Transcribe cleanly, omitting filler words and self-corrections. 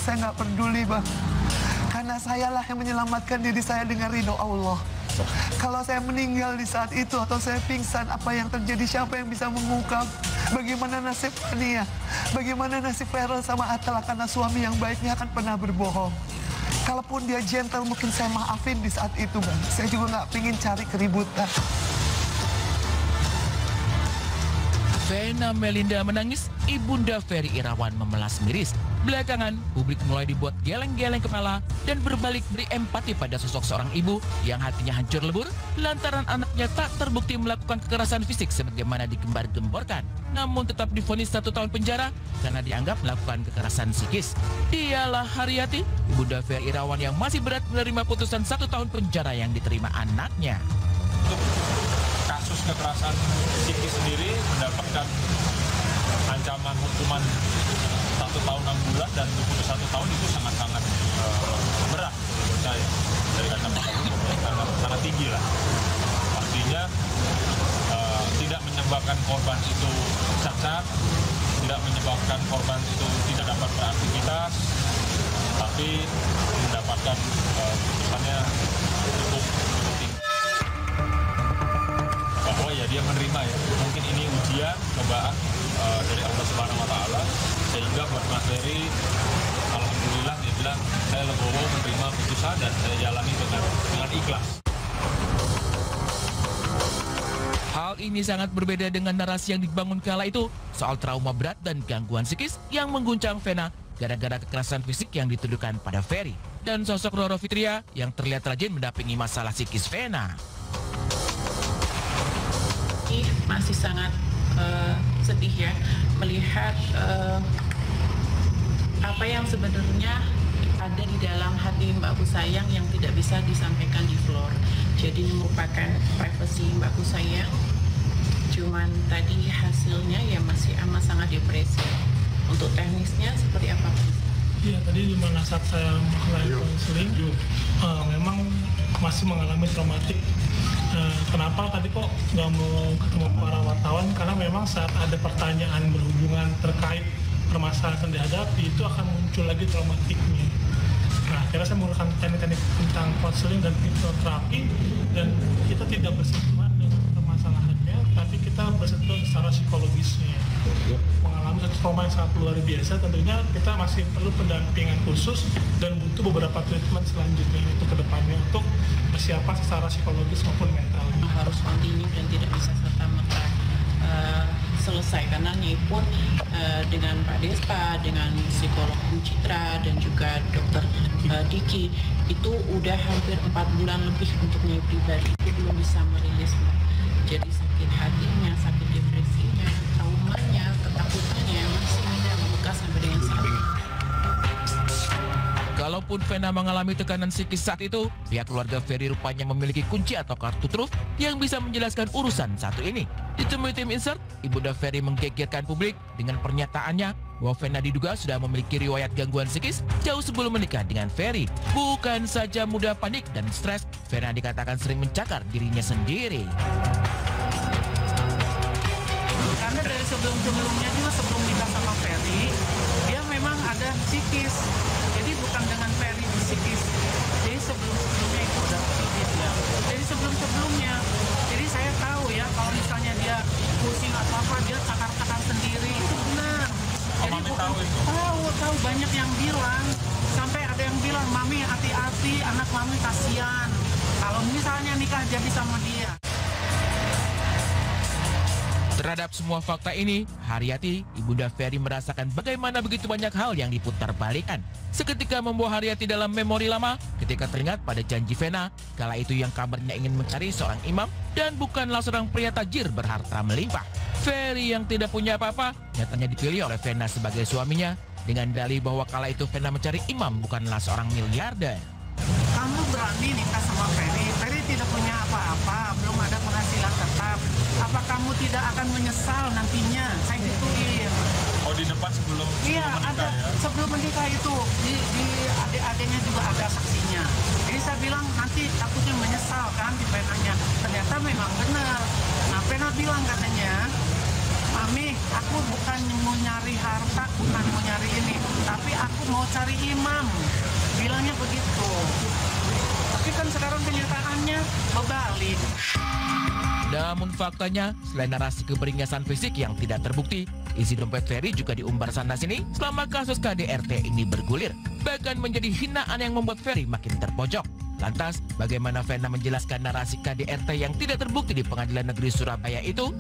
saya nggak peduli, Bang. Karena sayalah yang menyelamatkan diri saya dengan ridho Allah. Kalau saya meninggal di saat itu atau saya pingsan, apa yang terjadi? Siapa yang bisa mengungkap? Bagaimana nasib Fania? Bagaimana nasib Feral sama Atal? Karena suami yang baiknya akan pernah berbohong. Kalaupun dia gentle, mungkin saya maafin di saat itu, Bang. Saya juga nggak pingin cari keributan. Vena Melinda menangis, Ibunda Ferry Irawan memelas miris. Belakangan, publik mulai dibuat geleng-geleng kepala dan berbalik beri empati pada sosok seorang ibu yang hatinya hancur lebur lantaran anaknya tak terbukti melakukan kekerasan fisik sebagaimana digembar-gemborkan, namun tetap divonis 1 tahun penjara karena dianggap melakukan kekerasan psikis. Dialah Haryati, Ibunda Ferry Irawan yang masih berat menerima putusan 1 tahun penjara yang diterima anaknya. Kasus kekerasan psikis sendiri mendapatkan ancaman hukuman 1 tahun 6 bulan dan diputus 1 tahun itu sangat-sangat berat menurut saya dari kacamata hukum, sangat tinggi lah. Artinya tidak menyebabkan korban itu cacat, tidak menyebabkan korban itu tidak dapat beraktivitas, tapi mendapatkan putusannya cukup tinggi. Bahwa ya dia menerima ya, mungkin ini ujian, cobaan dari Allah Subhanahu Wa Taala, sehingga buat Mas Ferry, alhamdulillah dia bilang saya legowo menerima putusan dan saya jalani dengan ikhlas. Hal ini sangat berbeda dengan narasi yang dibangun kala itu soal trauma berat dan gangguan psikis yang mengguncang Vena gara-gara kekerasan fisik yang dituduhkan pada Ferry, dan sosok Roro Fitria yang terlihat rajin mendampingi masalah psikis Vena. Masih sangat sedih ya melihat apa yang sebenarnya ada di dalam hati Mbak Kusayang yang tidak bisa disampaikan di floor. Jadi merupakan privasi Mbak Kusayang. Cuman tadi hasilnya ya masih amat sangat depresi. Untuk teknisnya seperti apa? Iya, tadi di mana saat saya melakukan konseling, memang masih mengalami traumatik. Kenapa tadi kok nggak mau ketemu para wartawan? Karena memang saat ada pertanyaan berhubungan terkait permasalahan yang dihadapi, itu akan muncul lagi traumatiknya. Nah, akhirnya saya menggunakan teknik-teknik tentang konseling dan hipnoterapi, dan kita tidak bersentuhan dengan permasalahannya, tapi kita bersentuhan secara psikologisnya. Mengalami satu trauma yang sangat luar biasa, tentunya kita masih perlu pendampingan khusus dan butuh beberapa treatment selanjutnya itu ke depannya untuk persiapan secara psikologis maupun mental. Harus kontinu dan tidak bisa serta-merta selesai, karena ini pun dengan Pak Despa, dengan psikolog Bu Citra dan juga dokter Diki itu udah hampir 4 bulan lebih untuk Nyai pribadi itu belum bisa merilis. Jadi sakit hatinya, sakit depresinya, traumanya, ketakutannya masih ada membekas sampai dengan saat ini. Kalaupun Vena mengalami tekanan psikis saat itu, pihak keluarga Ferry rupanya memiliki kunci atau kartu truf yang bisa menjelaskan urusan satu ini. Ditemui tim Insert, Ibunda Ferry menggegerkan publik dengan pernyataannya bahwa Vena diduga sudah memiliki riwayat gangguan psikis jauh sebelum menikah dengan Ferry. Bukan saja mudah panik dan stres, Vena dikatakan sering mencakar dirinya sendiri. Karena dari sebelum-sebelumnya juga sebelum nikah sama Ferry, dia memang ada psikis. Jadi bukan dengan Ferry psikis. Jadi sebelum-sebelumnya itu udah psikis ya. Jadi sebelum-sebelumnya. Jadi saya tahu ya kalau misalnya dia pusing atau apa, dia cakar-cakar sendiri, itu benar. Jadi tahu banyak yang bilang, sampai ada yang bilang, "Mami hati-hati, anak mami kasihan kalau misalnya nikah jadi sama dia." Terhadap semua fakta ini, Haryati, Ibunda Ferry merasakan bagaimana begitu banyak hal yang diputar balikan. Seketika membawa Haryati dalam memori lama ketika teringat pada janji Vena, kala itu yang kabarnya ingin mencari seorang imam dan bukanlah seorang pria tajir berharta melimpah. Ferry yang tidak punya apa-apa, nyatanya dipilih oleh Vena sebagai suaminya dengan dalih bahwa kala itu Vena mencari imam bukanlah seorang miliarder. Kamu berani nikah sama Ferry? Ferry tidak punya apa-apa, belum ada penghasilan tetap. Apa kamu tidak akan menyesal nantinya? Saya gituin. Oh, di depan sebelum Iya, menikah ada ya? sebelum menikah itu di adik-adiknya juga ada saksinya. Jadi saya bilang nanti takutnya menyesal kan di penanya. Ternyata memang benar. Nah, Vena bilang katanya Mami, aku bukan mau nyari harta, bukan mau nyari ini, tapi aku mau cari imam. Bilangnya begitu. Tapi kan sekarang kenyataannya berbalik. Namun faktanya, selain narasi keberingasan fisik yang tidak terbukti, isi dompet Ferry juga diumbar sana-sini selama kasus KDRT ini bergulir. Bahkan menjadi hinaan yang membuat Ferry makin terpojok. Lantas, bagaimana Vena menjelaskan narasi KDRT yang tidak terbukti di Pengadilan Negeri Surabaya itu?